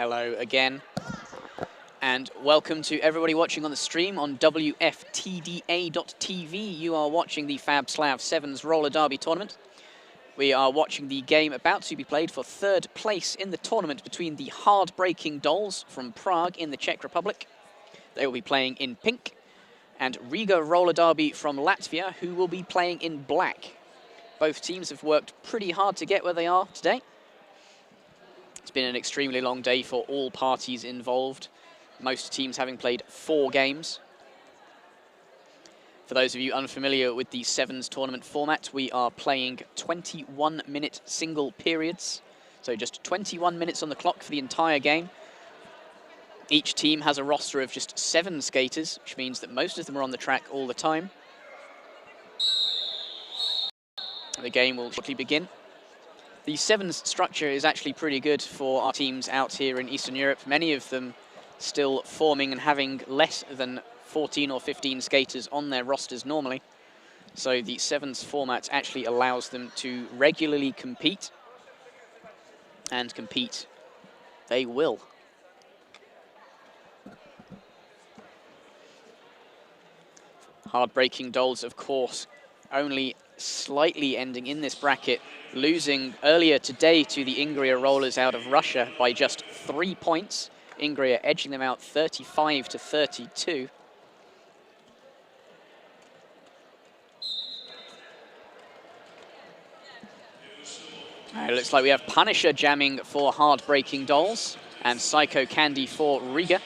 Hello again, and welcome to everybody watching on the stream on WFTDA.tv. You are watching the FAB SLAV Sevens roller derby tournament. We are watching the game about to be played for third place in the tournament between the hard-breaking Dolls from Prague in the Czech Republic. They will be playing in pink, and Riga roller derby from Latvia, who will be playing in black. Both teams have worked pretty hard to get where they are today. It's been an extremely long day for all parties involved, most teams having played 4 games. For those of you unfamiliar with the Sevens tournament format, we are playing 21-minute single periods, so just 21 minutes on the clock for the entire game. Each team has a roster of just 7 skaters, which means that most of them are on the track all the time. The game will shortly begin. The Sevens structure is actually pretty good for our teams out here in Eastern Europe. Many of them still forming and having less than 14 or 15 skaters on their rosters normally. So the Sevens format actually allows them to regularly compete, and compete they will. Hard-breaking Dolls, of course, only slightly ending in this bracket, losing earlier today to the Ingria rollers out of Russia by just 3 points. Ingria edging them out 35-32. It looks like we have Punisher jamming for hard-breaking Dolls and Psycho Candy for Riga.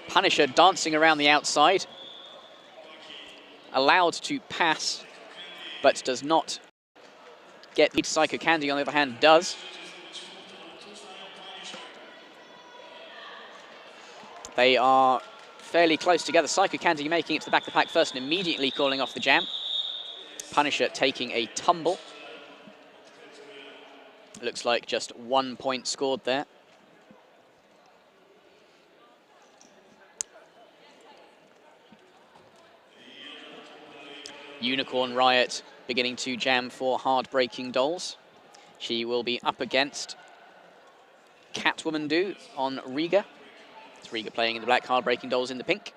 Punisher dancing around the outside, allowed to pass, but does not get lead. Psycho Candy, on the other hand, does. They are fairly close together. Psycho Candy making it to the back of the pack first and immediately calling off the jam. Punisher taking a tumble. Looks like just 1 point scored there. Unicorn Riot beginning to jam for hard-breaking Dolls. She will be up against Catwoman Do on Riga. It's Riga playing in the black, hard-breaking Dolls in the pink.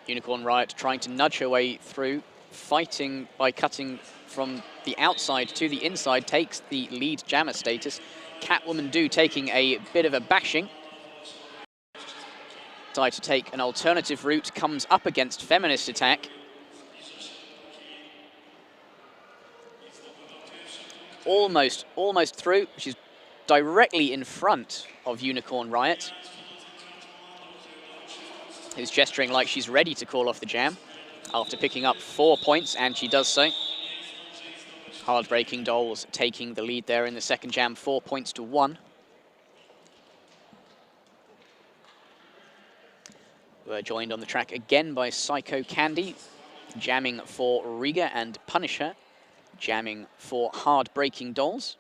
Unicorn Riot trying to nudge her way through, fighting by cutting from the outside to the inside, takes the lead jammer status. Catwoman Do taking a bit of a bashing. Decide to take an alternative route, comes up against Feminist Attack. Almost through. She's directly in front of Unicorn Riot, who's gesturing like she's ready to call off the jam after picking up 4 points, and she does so. Hard-breaking Dolls taking the lead there in the second jam, 4 points to 1. We're joined on the track again by Psycho Candy, jamming for Riga, and Punisher, jamming for hard-breaking Dolls.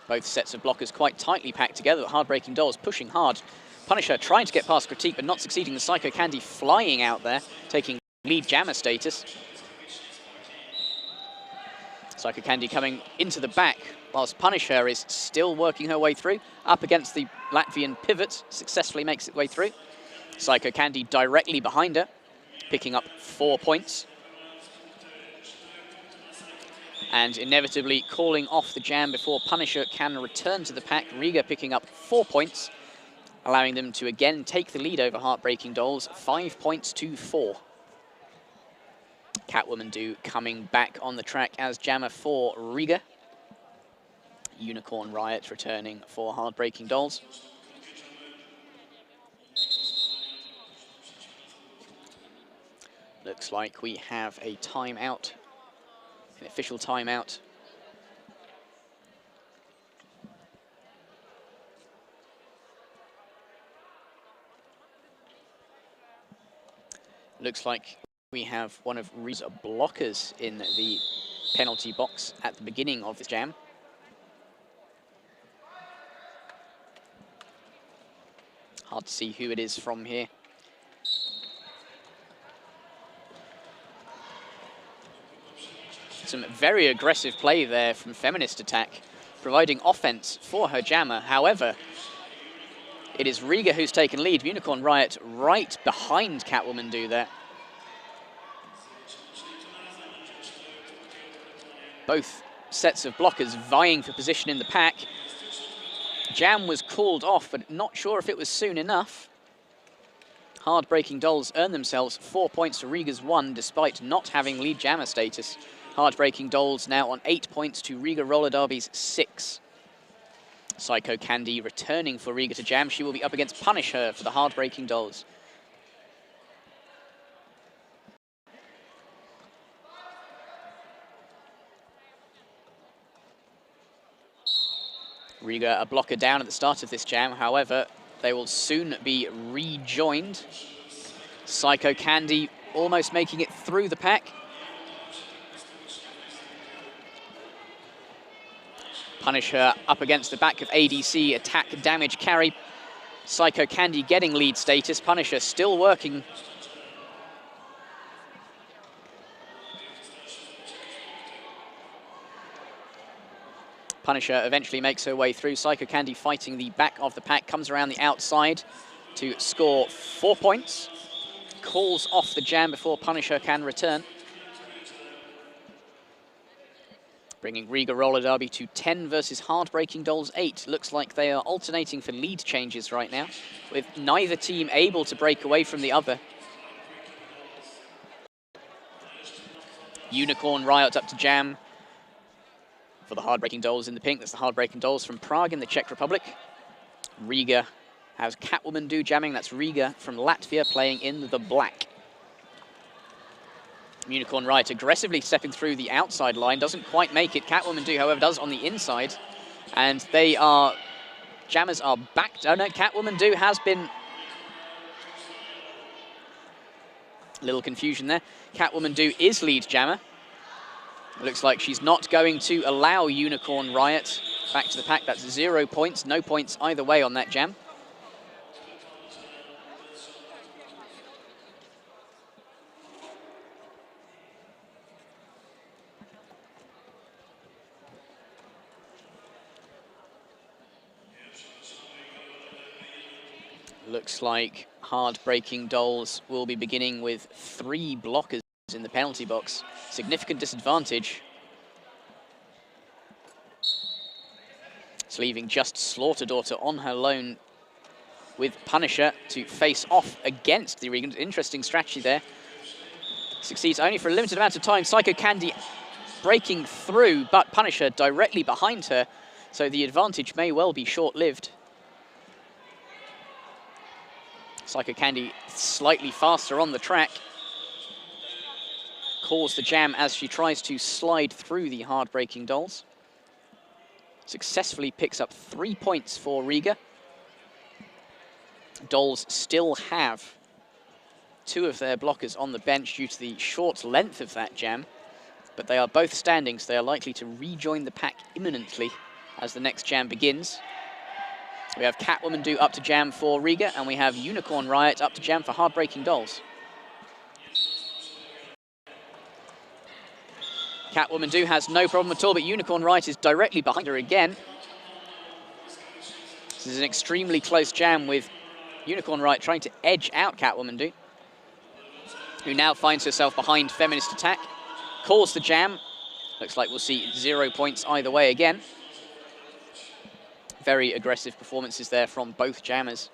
Both sets of blockers quite tightly packed together, hard-breaking Dolls pushing hard. Punisher trying to get past Critique, but not succeeding. The Psycho Candy flying out there, taking lead jammer status. Psycho Candy coming into the back, whilst Punisher is still working her way through. Up against the Latvian pivot, successfully makes its way through. Psycho Candy directly behind her, picking up 4 points. And inevitably calling off the jam before Punisher can return to the pack. Riga picking up 4 points, allowing them to again take the lead over Heartbreaking Dolls, 5 points to 4. Catwoman Do coming back on the track as jammer for Riga. Unicorn Riot returning for Heartbreaking Dolls. Looks like we have a timeout. An official timeout. Looks like we have one of Riga's blockers in the penalty box at the beginning of this jam. Hard to see who it is from here. Some very aggressive play there from Feminist Attack, providing offense for her jammer. However, it is Riga who's taken lead. Unicorn Riot right behind Catwoman do there. Both sets of blockers vying for position in the pack. Jam was called off, but not sure if it was soon enough. Hard-breaking dolls earn themselves 4 points to Riga's 1, despite not having lead jammer status. Hard-breaking dolls now on 8 points to Riga Roller Derby's 6. Psycho Candy returning for Riga to jam. She will be up against Punisher for the hard-breaking dolls. Riga a blocker down at the start of this jam. However, they will soon be rejoined. Psycho Candy almost making it through the pack. Punisher up against the back of ADC, attack, damage, carry. Psycho Candy getting lead status. Punisher still working. Punisher eventually makes her way through. Psycho Candy fighting the back of the pack, comes around the outside to score 4 points. Calls off the jam before Punisher can return. Bringing Riga Roller Derby to 10 versus Hard-breaking Dolls 8. Looks like they are alternating for lead changes right now, with neither team able to break away from the other. Unicorn Riot up to jam for the Hard-breaking Dolls in the pink. That's the Hard-breaking Dolls from Prague in the Czech Republic. Riga has Catwoman do jamming. That's Riga from Latvia playing in the black. Unicorn Riot aggressively stepping through the outside line, doesn't quite make it. Catwoman do, however, does on the inside. And they are, jammers are back. Oh no, Catwoman do has been, a little confusion there. Catwoman do is lead jammer. It looks like she's not going to allow Unicorn Riot back to the pack. That's 0 points, no points either way on that jam. Looks like Hard-breaking Dolls will be beginning with 3 blockers in the penalty box. Significant disadvantage. It's leaving just Slaughter Daughter on her own with Punisher to face off against the Regans. Interesting strategy there. Succeeds only for a limited amount of time. Psycho Candy breaking through, but Punisher directly behind her, so the advantage may well be short-lived. Psycho Candy slightly faster on the track. Calls the jam as she tries to slide through the Hard-breaking Dolls. Successfully picks up 3 points for Riga. Dolls still have 2 of their blockers on the bench due to the short length of that jam, but they are both standing, so they are likely to rejoin the pack imminently as the next jam begins. We have Catwoman do up to jam for Riga, and we have Unicorn Riot up to jam for Hard-breaking Dolls. Catwoman do has no problem at all, but Unicorn Riot is directly behind her again. This is an extremely close jam with Unicorn Riot trying to edge out Catwoman do, who now finds herself behind Feminist Attack. Calls the jam. Looks like we'll see 0 points either way again. Very aggressive performances there from both jammers.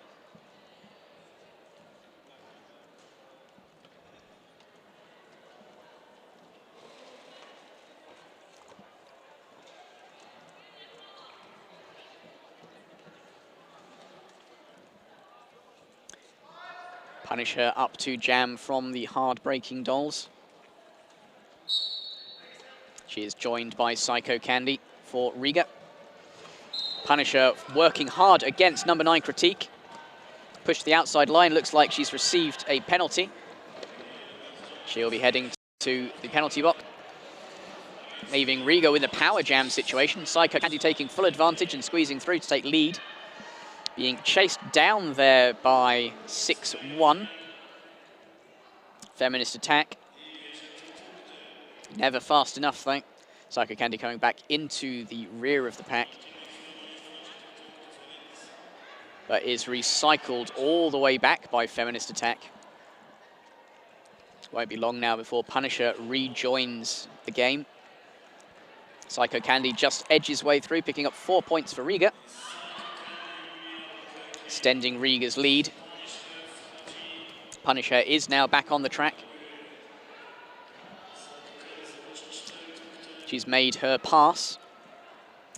Punisher up to jam from the Hard-breaking Dolls. She is joined by Psycho Candy for Riga. Punisher working hard against number 9 Critique. Pushed the outside line, looks like she's received a penalty. She'll be heading to the penalty box, leaving Riga with a power jam situation. Psycho Candy taking full advantage and squeezing through to take lead. Being chased down there by 6-1. Feminist attack. Never fast enough, though. Psycho Candy coming back into the rear of the pack. But is recycled all the way back by Feminist attack. Won't be long now before Punisher rejoins the game. Psycho Candy just edges way through, picking up 4 points for Riga. Extending Riga's lead. Punisher is now back on the track. She's made her pass.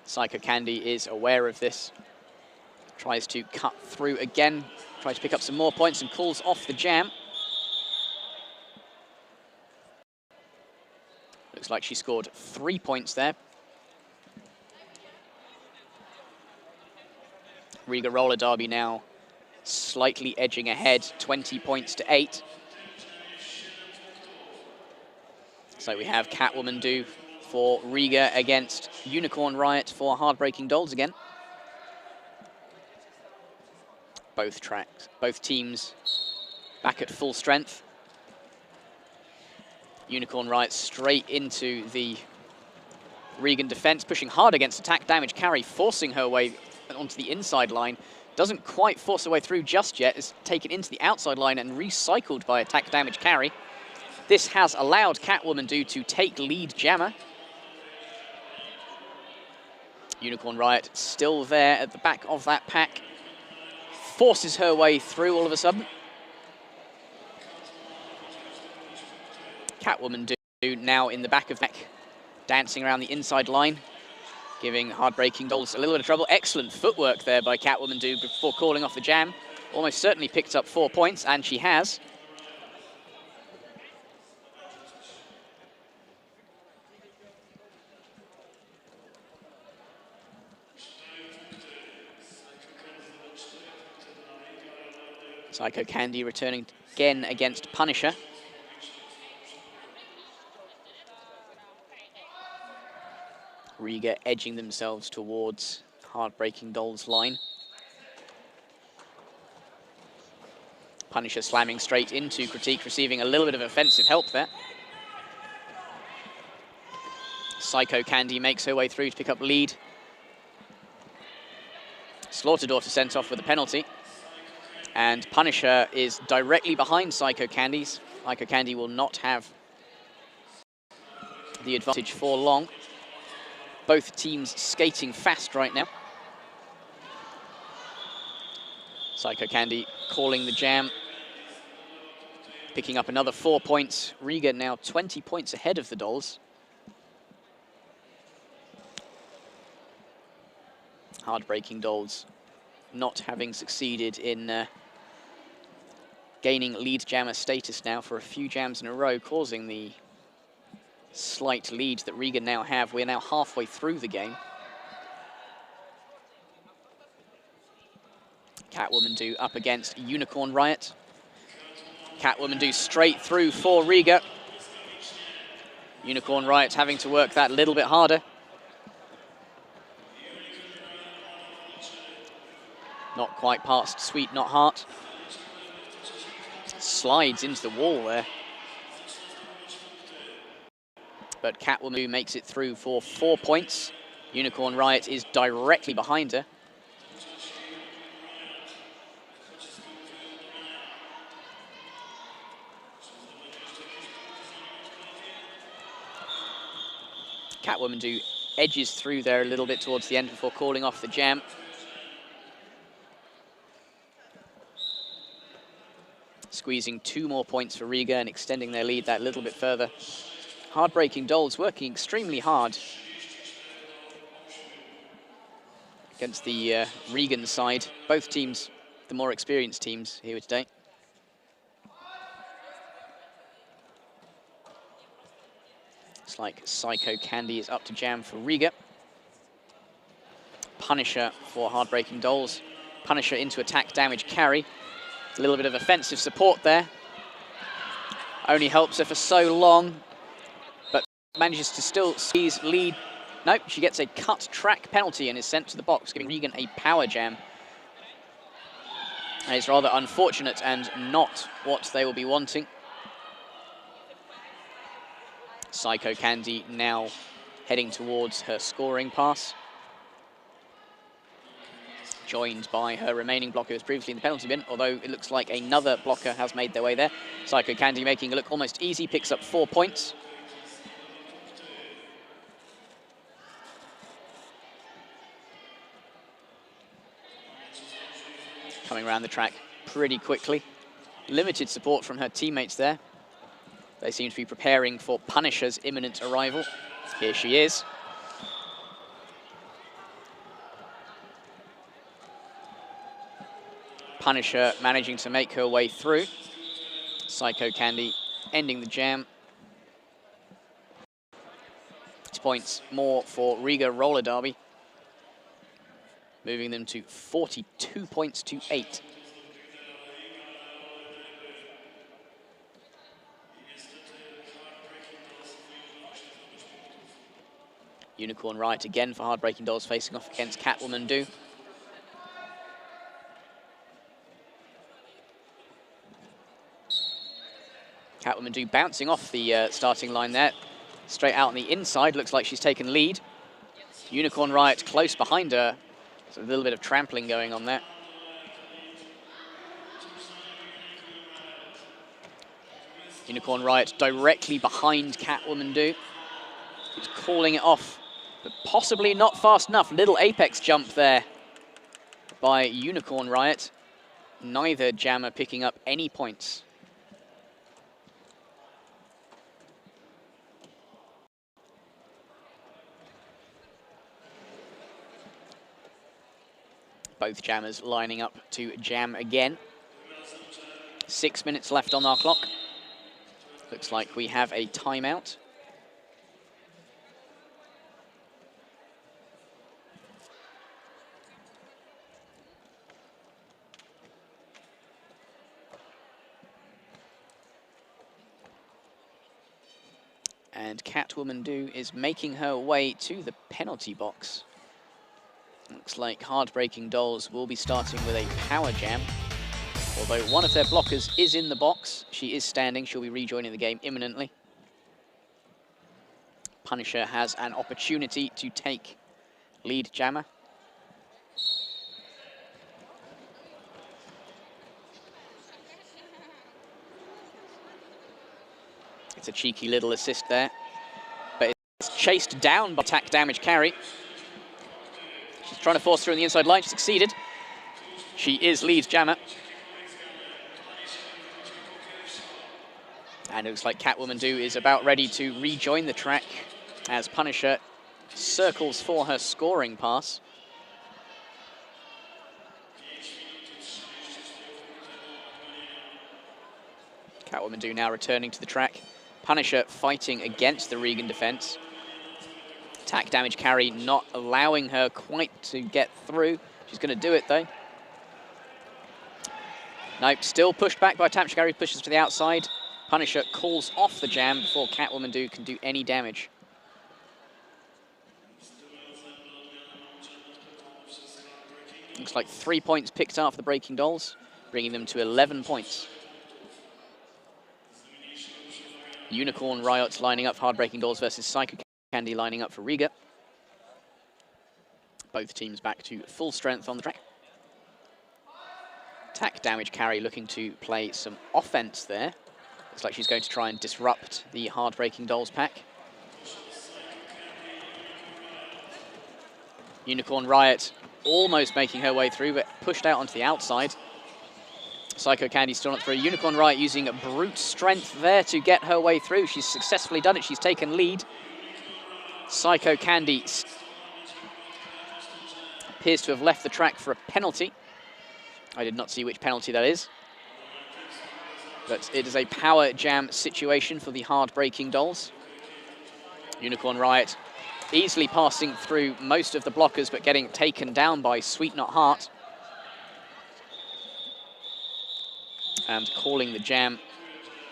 Psycho Candy is aware of this. Tries to cut through again. Tries to pick up some more points and calls off the jam. Looks like she scored 3 points there. Riga roller derby now slightly edging ahead, 20 points to 8. So we have Catwoman do for Riga against Unicorn Riot for Heartbreaking Dolls again. Both teams back at full strength. Unicorn Riot straight into the Regan defense, pushing hard against attack damage carry, forcing her way onto the inside line. Doesn't quite force her way through just yet, is taken into the outside line and recycled by attack damage carry. This has allowed Catwoman to take lead jammer. Unicorn Riot still there at the back of that pack. Forces her way through all of a sudden. Catwoman do now in the back of the pack, dancing around the inside line, giving Heartbreaking Dolls a little bit of trouble. Excellent footwork there by Catwoman before calling off the jam. Almost certainly picked up 4 points, and she has. Psycho Candy returning again against Punisher. Riga edging themselves towards Heartbreaking Dolls line. Punisher slamming straight into Critique, receiving a little bit of offensive help there. Psycho Candy makes her way through to pick up lead. Slaughterdaughter sent off with a penalty. And Punisher is directly behind Psycho Candy. Psycho Candy will not have the advantage for long. Both teams skating fast right now. Psycho Candy calling the jam. Picking up another 4 points. Riga now 20 points ahead of the Dolls. Heartbreaking Dolls not having succeeded in gaining lead jammer status now for a few jams in a row, causing the slight lead that Riga now have. We're now halfway through the game. Catwoman up against Unicorn Riot. Catwoman straight through for Riga. Unicorn Riot having to work that a little bit harder. Not quite past Sweet Not Heart. Slides into the wall there. But Catwoman makes it through for 4 points. Unicorn Riot is directly behind her. Catwoman edges through there a little bit towards the end before calling off the jam. Squeezing 2 more points for Riga and extending their lead that little bit further. Heartbreaking Dolls working extremely hard against the Regan side. Both teams, the more experienced teams here today. It's like Psycho Candy is up to jam for Riga. Punisher for Heartbreaking Dolls. Punisher into attack damage carry. A little bit of offensive support there. Only helps her for so long, but manages to still seize lead. Nope, she gets a cut track penalty and is sent to the box, giving Regan a power jam. And it's rather unfortunate and not what they will be wanting. Psycho Candy now heading towards her scoring pass, joined by her remaining blocker who was previously in the penalty bin, although it looks like another blocker has made their way there. Psycho Candy making it look almost easy, picks up 4 points. Coming around the track pretty quickly. Limited support from her teammates there. They seem to be preparing for Punisher's imminent arrival. Here she is. Punisher managing to make her way through. Psycho Candy ending the jam. 6 points more for Riga roller derby, moving them to 42 points to 8. Unicorn right again for Hard-Breaking Dolls, facing off against Catwoman Do. Catwoman Do bouncing off the starting line there. Straight out on the inside, looks like she's taken lead. Unicorn Riot close behind her. There's a little bit of trampling going on there. Unicorn Riot directly behind Catwoman Do. She's calling it off, but possibly not fast enough. Little apex jump there by Unicorn Riot. Neither jammer picking up any points. Both jammers lining up to jam again. 6 minutes left on our clock. Looks like we have a timeout. And Catwoman Do is making her way to the penalty box. Looks like Hard-Breaking Dolls will be starting with a power jam. Although one of their blockers is in the box, she is standing. She'll be rejoining the game imminently. Punisher has an opportunity to take lead jammer. It's a cheeky little assist there, but it's chased down by attack damage carry. She's trying to force through on the inside line. She succeeded. She is lead jammer. And it looks like Catwoman Do is about ready to rejoin the track as Punisher circles for her scoring pass. Catwoman Do now returning to the track. Punisher fighting against the Regan defense. Attack damage carry not allowing her quite to get through. She's going to do it though. Nope, still pushed back by attack carry, pushes to the outside. Punisher calls off the jam before Catwoman Do can do any damage. Looks like 3 points picked up for the Breaking Dolls, bringing them to 11 points. Unicorn Riot's lining up for Hard-Breaking Dolls versus Psycho Candy lining up for Riga. Both teams back to full strength on the track. Attack damage carry looking to play some offense there. Looks like she's going to try and disrupt the Hard-Breaking Dolls pack. Unicorn Riot almost making her way through, but pushed out onto the outside. Psycho Candy still not through. Unicorn Riot using brute strength there to get her way through. She's successfully done it. She's taken lead. Psycho Candy appears to have left the track for a penalty. I did not see which penalty that is. But it is a power jam situation for the Hard-Breaking Dolls. Unicorn Riot easily passing through most of the blockers, but getting taken down by Sweet Not Heart. And calling the jam,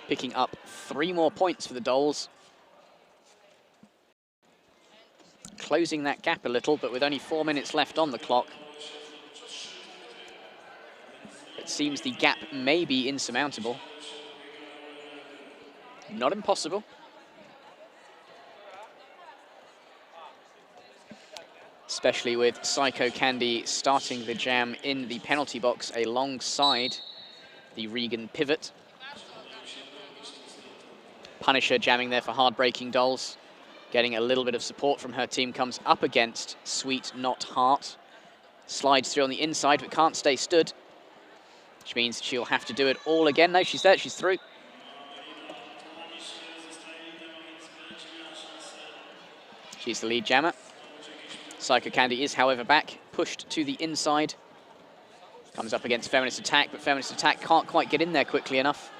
picking up 3 more points for the Dolls. Closing that gap a little, but with only 4 minutes left on the clock. It seems the gap may be insurmountable. Not impossible. Especially with Psycho Candy starting the jam in the penalty box alongside the Regan pivot. Punisher jamming there for hard-breaking dolls. Getting a little bit of support from her team, comes up against Sweet Not Heart. Slides through on the inside, but can't stay stood, which means she'll have to do it all again. No, she's there, she's through. She's the lead jammer. Psycho Candy is, however, back, pushed to the inside. Comes up against Feminist Attack, but Feminist Attack can't quite get in there quickly enough.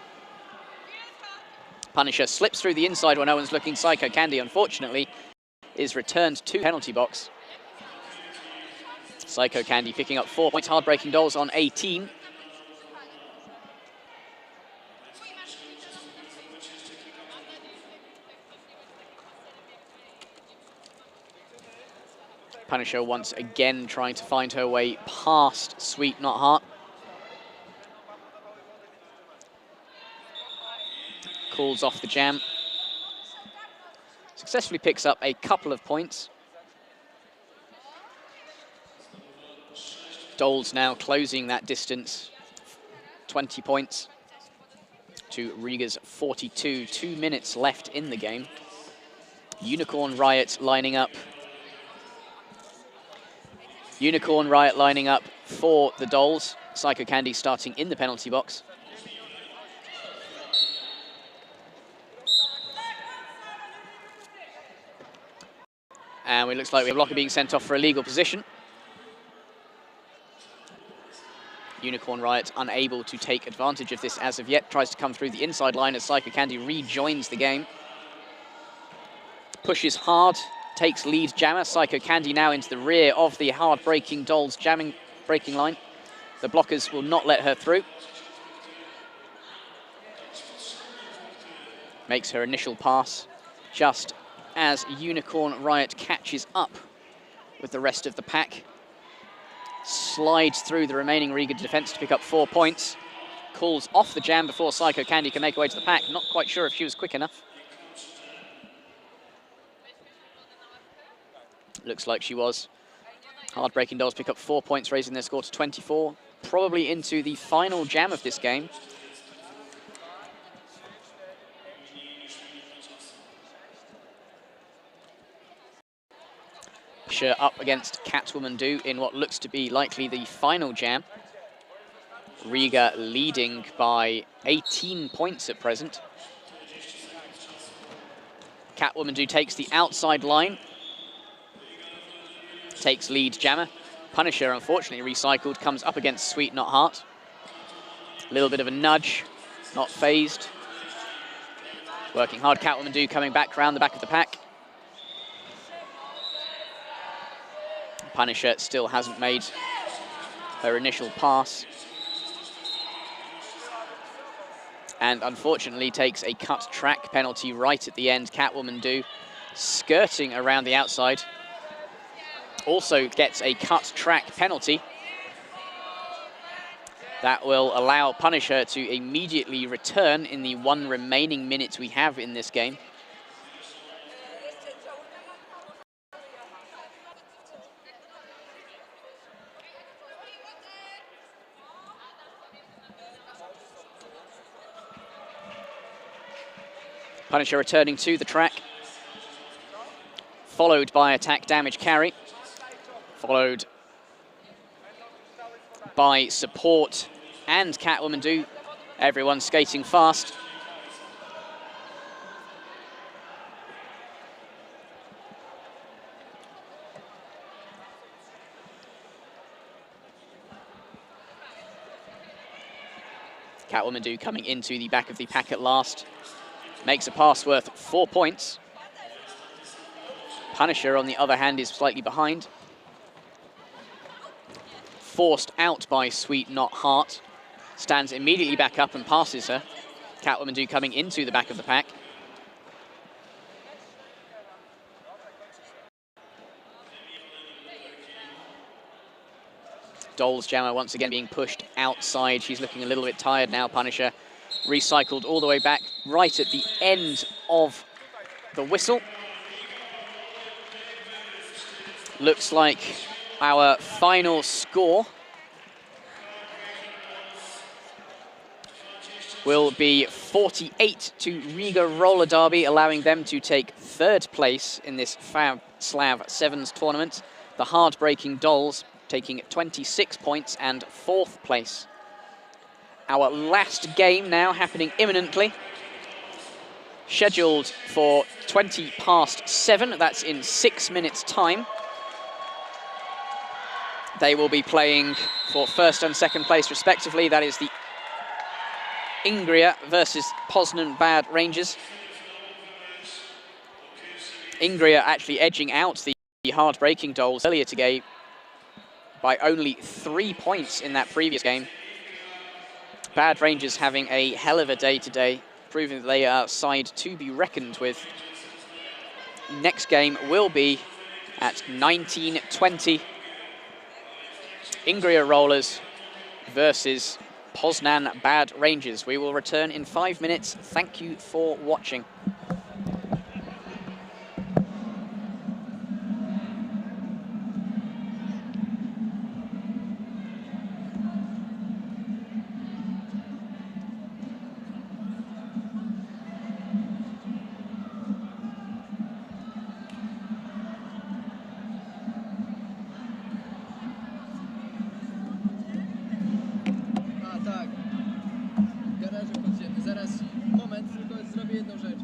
Punisher slips through the inside when no one's looking. Psycho Candy, unfortunately, is returned to penalty box. Psycho Candy picking up 4 points. Hard-breaking dolls on 18. Punisher once again trying to find her way past Sweet Not Heart. Calls off the jam. Successfully picks up a couple of points. Dolls now closing that distance. 20 points to Riga's 42. 2 minutes left in the game. Unicorn Riot lining up. Unicorn Riot lining up for the dolls. Psycho Candy starting in the penalty box. And it looks like we have Locker being sent off for a legal position. Unicorn Riot unable to take advantage of this as of yet. Tries to come through the inside line as Psycho Candy rejoins the game. Pushes hard, takes lead jammer. Psycho Candy now into the rear of the hard-breaking dolls jamming breaking line. The blockers will not let her through. Makes her initial pass just as Unicorn Riot catches up with the rest of the pack. Slides through the remaining Riga defense to pick up 4 points. Calls off the jam before Psycho Candy can make her way to the pack. Not quite sure if she was quick enough. Looks like she was. Hard-breaking dolls pick up 4 points, raising their score to 24. Probably into the final jam of this game. Up against Catwoman Do in what looks to be likely the final jam. Riga leading by 18 points at present. Catwoman Do takes the outside line. Takes lead jammer. Punisher, unfortunately recycled, comes up against Sweet Not Heart. A little bit of a nudge, not phased. Working hard, Catwoman Do coming back around the back of the pack. Punisher still hasn't made her initial pass. And unfortunately takes a cut track penalty right at the end. Catwoman Do skirting around the outside. Also gets a cut track penalty. That will allow Punisher to immediately return in the 1 remaining minute we have in this game. Punisher returning to the track, followed by attack damage carry, followed by support and Catwoman Do. Everyone skating fast. Catwoman Do coming into the back of the pack at last. Makes a pass worth 4 points. Punisher, on the other hand, is slightly behind. Forced out by Sweet Not Heart. Stands immediately back up and passes her. Catwoman Do coming into the back of the pack. Dolls Jammer once again being pushed outside. She's looking a little bit tired now, Punisher. Recycled all the way back, right at the end of the whistle. Looks like our final score will be 48 to Riga Roller Derby, allowing them to take third place in this FAB SLAV Sevens tournament. The Hard-Breaking Dolls taking 26 points and fourth place. Our last game now happening imminently. Scheduled for 7:20. That's in 6 minutes' time. They will be playing for first and second place respectively. That is the Ingria versus Poznan Bad Rangers. Ingria actually edging out the Hard-Breaking Dolls earlier today by only 3 points in that previous game. Bad Rangers having a hell of a day today, proving that they are a side to be reckoned with. Next game will be at 19:20. Ingria Rollers versus Poznan Bad Rangers. We will return in 5 minutes. Thank you for watching. Tak. W garażu podziemnym. Zaraz, moment, tylko zrobię jedną rzecz.